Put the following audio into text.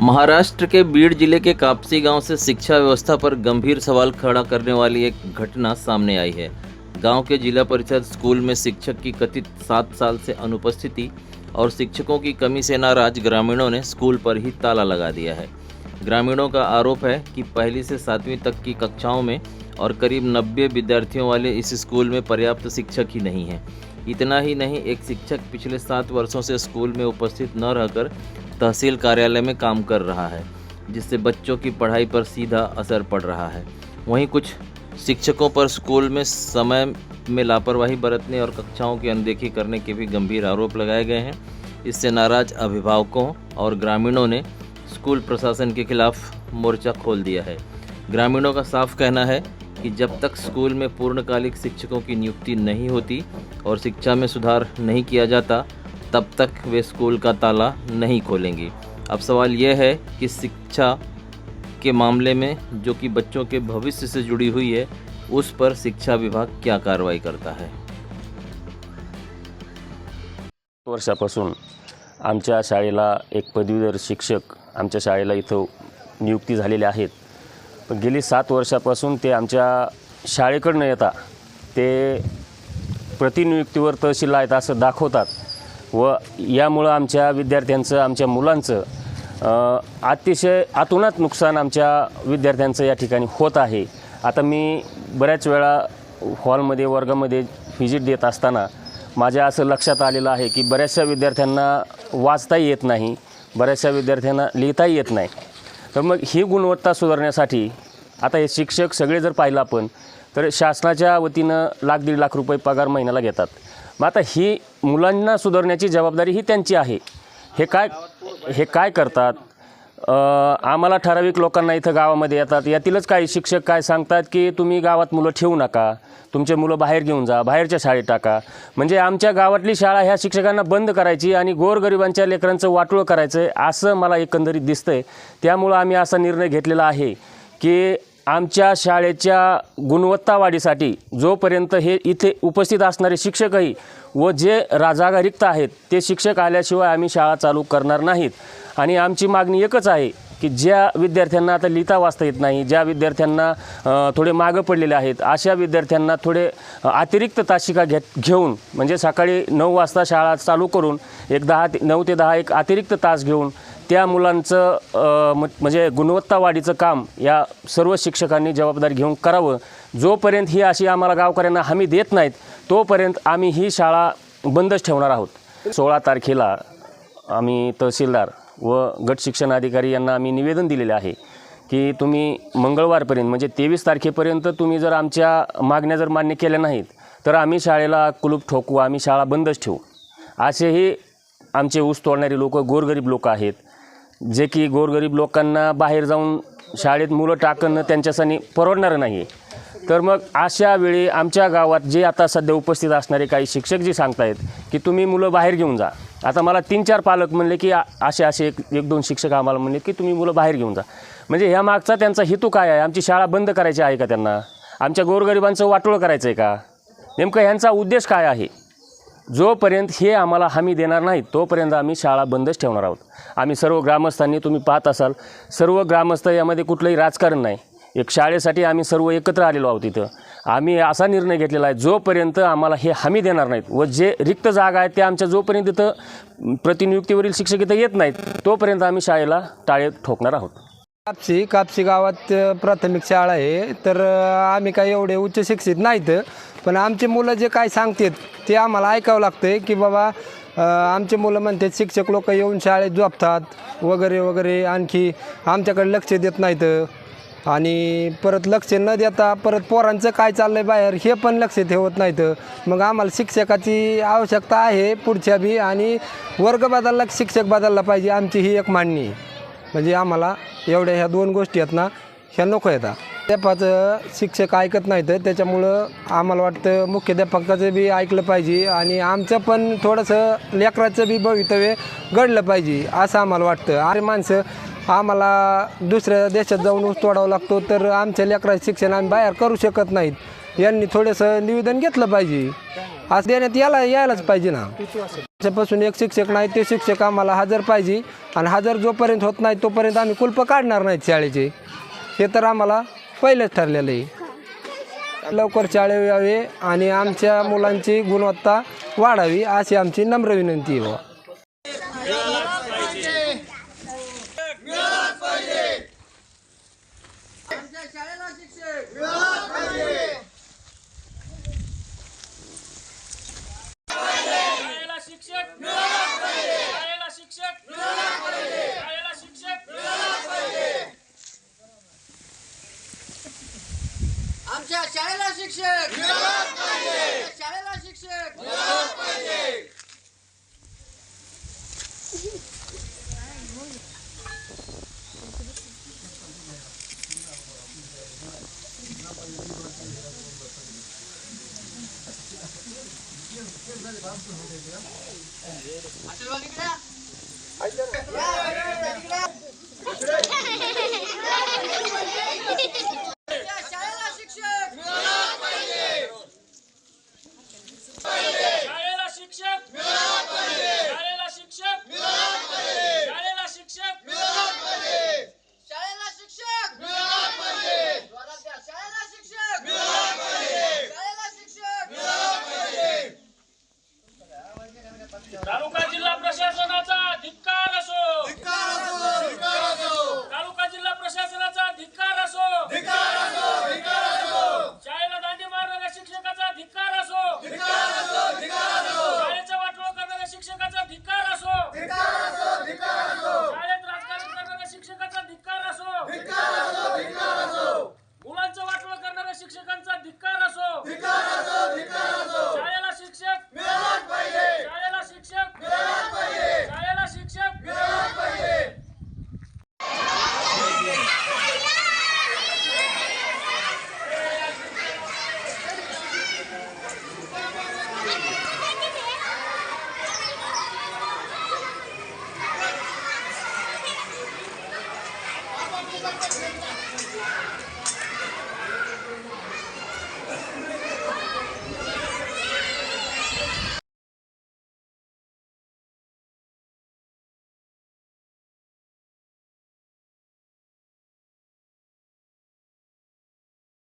महाराष्ट्र के बीड़ जिले के कापसी गांव से शिक्षा व्यवस्था पर गंभीर सवाल खड़ा करने वाली एक घटना सामने आई है। गांव के जिला परिषद स्कूल में शिक्षक की कथित 7 साल से अनुपस्थिति और शिक्षकों की कमी से नाराज ग्रामीणों ने स्कूल पर ही ताला लगा दिया है। ग्रामीणों का आरोप है कि पहली से 7वीं तक की कक्षाओं में और करीब 90 विद्यार्थियों वाले इस स्कूल में पर्याप्त शिक्षक ही नहीं हैं। इतना ही नहीं, एक शिक्षक पिछले 7 वर्षों से स्कूल में उपस्थित न रहकर तहसील कार्यालय में काम कर रहा है, जिससे बच्चों की पढ़ाई पर सीधा असर पड़ रहा है। वहीं कुछ शिक्षकों पर स्कूल में समय में लापरवाही बरतने और कक्षाओं की अनदेखी करने के भी गंभीर आरोप लगाए गए हैं। इससे नाराज अभिभावकों और ग्रामीणों ने स्कूल प्रशासन के खिलाफ मोर्चा खोल दिया है। ग्रामीणों का साफ कहना है कि जब तक स्कूल में पूर्णकालिक शिक्षकों की नियुक्ति नहीं होती और शिक्षा में सुधार नहीं किया जाता, तब तक वे स्कूल का ताला नहीं खोलेंगी। अब सवाल यह है कि शिक्षा के मामले में जो कि बच्चों के भविष्य से जुड़ी हुई है, उस पर शिक्षा विभाग क्या कार्रवाई करता है। वर्षापासून आमच्या शाळेला एक पदवीधर शिक्षक आमच्या शाळेला इथं नियुक्ती झालेले आहेत, पण गेली 7 वर्षापासून ते आमच्या शाळेकडे न येता ते प्रतिनियुक्तीवर तहसील आहेत असं दाखवतात व यामुळं आमच्या विद्यार्थ्यांचं, आमच्या मुलांचं अतिशय अतोनात नुकसान आमच्या विद्यार्थ्यांचं या ठिकाणी होत आहे। आता मी बऱ्याच वेळा हॉलमध्ये वर्गामध्ये व्हिजिट देत असताना माझ्या असं लक्षात आलेलं आहे की बऱ्याचशा विद्यार्थ्यांना वाचताही येत नाही, बऱ्याचशा विद्यार्थ्यांना लिहिताही येत नाही। तर मग ही गुणवत्ता सुधारण्यासाठी आता हे शिक्षक सगळे जर पाहिलं आपण तर शासनाच्या वतीनं 1,00,000-1.5 लाख रुपये पगार महिन्याला घेतात। मग आता ही मुलांना सुधारण्याची जबाबदारी ही त्यांची आहे। हे काय करतात, आम्हाला ठराविक लोकांना इथं गावामध्ये येतात, यातीलच काही शिक्षक काय सांगतात की तुम्ही गावात मुलं ठेवू नका, तुमचे मुलं बाहेर घेऊन जा, बाहेरच्या शाळेत टाका। म्हणजे आमच्या गावातली शाळा ह्या शिक्षकांना बंद करायची आणि गोरगरिबांच्या लेकरांचं वाटोळं करायचं आहे असं मला एकंदरीत दिसतंय। त्यामुळं आम्ही असा निर्णय घेतलेला आहे की आमच्या शाळेच्या गुणवत्ता वाढीसाठी जोपर्यंत हे इथे उपस्थित असणारे शिक्षकही व जे जागा रिक्त आहेत ते शिक्षक आल्याशिवाय आम्ही शाळा चालू करणार नाहीत। आणि आमची मागणी एकच आहे की ज्या विद्यार्थ्यांना आता लिहिता वाचता येत नाही, ज्या विद्यार्थ्यांना थोडे मागं पडलेले आहेत, अशा विद्यार्थ्यांना थोडे अतिरिक्त तासिका घेऊन म्हणजे सकाळी 9 वाजता शाळा चालू करून एक 9 ते 10 एक अतिरिक्त तास घेऊन त्या मुलांचं म्हणजे गुणवत्ता वाढीचं काम या सर्व शिक्षकांनी जबाबदारी घेऊन करावं। जोपर्यंत ही अशी आम्हाला गावकऱ्यांना हमी देत नाहीत तोपर्यंत आम्ही ही शाळा बंदच ठेवणार आहोत। 16 तारखेला आम्ही तहसीलदार व गट शिक्षण अधिकारी यांना आम्ही निवेदन दिलेले आहे की तुम्ही मंगळवारपर्यंत म्हणजे 23 तारखेपर्यंत तुम्ही जर आमच्या मागण्या जर मान्य केल्या नाहीत तर आम्ही शाळेला कुलूप ठोकू, आम्ही शाळा बंदच ठेवू। असेही आमचे ऊस तोडणारे लोक गोरगरीब लोक आहेत, जे की गोरगरीब लोकांना बाहेर जाऊन शाळेत मुलं टाकणं त्यांच्यासाठी परवडणारं नाही आहे। तर मग अशा वेळी आमच्या गावात जे आता सध्या उपस्थित असणारे काही शिक्षक जे सांगतायत की तुम्ही मुलं बाहेर घेऊन जा, आता मला 3-4 पालक म्हणले की असे 1-2 शिक्षक आम्हाला म्हणले की तुम्ही मुलं बाहेर घेऊन जा। म्हणजे ह्या मागचा त्यांचा हेतू काय आहे? आमची शाळा बंद करायची आहे का त्यांना? आमच्या गोरगरिबांचं वाटोळं करायचं आहे का? नेमकं ह्यांचा उद्देश काय आहे? जोपर्यंत हे आम्हाला हमी देणार नाहीत तोपर्यंत आम्ही शाळा बंदच ठेवणार आहोत। आम्ही सर्व ग्रामस्थांनी, तुम्ही पाहत असाल सर्व ग्रामस्थ, यामध्ये कुठलंही राजकारण नाही, एक शाळेसाठी आम्ही सर्व एकत्र आलेलो आहोत। इथं आम्ही असा निर्णय घेतलेला आहे जोपर्यंत आम्हाला हे हमी देणार नाहीत व जे रिक्त जागा आहेत त्या आमच्या जोपर्यंत इथं प्रतिनियुक्तीवरील शिक्षक इथं येत नाहीत तोपर्यंत आम्ही शाळेला टाळे ठोकणार आहोत। कापसी गावात प्राथमिक शाळा आहे, तर आम्ही काही एवढे उच्च शिक्षित नाहीत, पण आमचे मुलं जे काय सांगतात ते आम्हाला ऐकावं लागतं की बाबा आमचे मुलं म्हणतात शिक्षक लोक येऊन शाळेत झोपतात वगैरे वगैरे, आणखी आमच्याकडे लक्ष देत नाहीत आणि परत लक्ष न देता परत पोरांचं काय चाललं आहे बाहेर हे पण लक्ष ठेवत नाहीत। मग आम्हाला शिक्षकाची आवश्यकता आहे पुढच्या बी, आणि वर्ग बदलला शिक्षक बदलला पाहिजे, आमची ही एक मागणी आहे। म्हणजे आम्हाला एवढ्या ह्या 2 गोष्टी आहेत ना, ह्या नको येतात। मुख्याध्यापकाचं शिक्षक ऐकत नाहीत, त्याच्यामुळं आम्हाला वाटतं मुख्याध्यापकाचं बी ऐकलं पाहिजे आणि आमचं पण थोडंसं लेकराचं बी भवितव्य घडलं पाहिजे असं आम्हाला वाटतं। अरे माणसं आम्हाला दुसऱ्या देशात जाऊन ऊस तोडावं लागतो, तर आमच्या लेकराचं शिक्षण आम्ही बाहेर करू शकत नाहीत। यांनी थोडंसं निवेदन घेतलं पाहिजे। आज देण्यात यायलाच पाहिजे ना. त्याच्यापासून एक शिक्षक नाही, ते शिक्षक आम्हाला हजर पाहिजे आणि हजर जोपर्यंत होत नाही तोपर्यंत आम्ही कुलप काढणार नाहीत शाळेचे. हे तर आम्हाला पहिलेच ठरलेलं आहे. लवकर शाळे यावे आणि आमच्या मुलांची गुणवत्ता वाढावी अशी आमची नम्र विनंती आहे. आमच्या शाळेला शिक्षक शाळेला शिक्षक तालुका जिल्हा प्रशासनाचा धिक्कार असो. तालुका जिल्हा प्रशासनाचा धिक्कार असो. शाळेला दांडी मारणाऱ्या शिक्षकाचा धिक्कार असो. शाळेचा वाटोळ करणाऱ्या शिक्षकाचा धिक्कार असो. शाळेत राजकारण करणाऱ्या शिक्षकाचा धिक्कार असो. मुलांचं वाटोळ करणाऱ्या शिक्षकांचा धिक्कार असो. शाळेला शिक्षक शाळेला शिक्षक शाळेला शिक्षक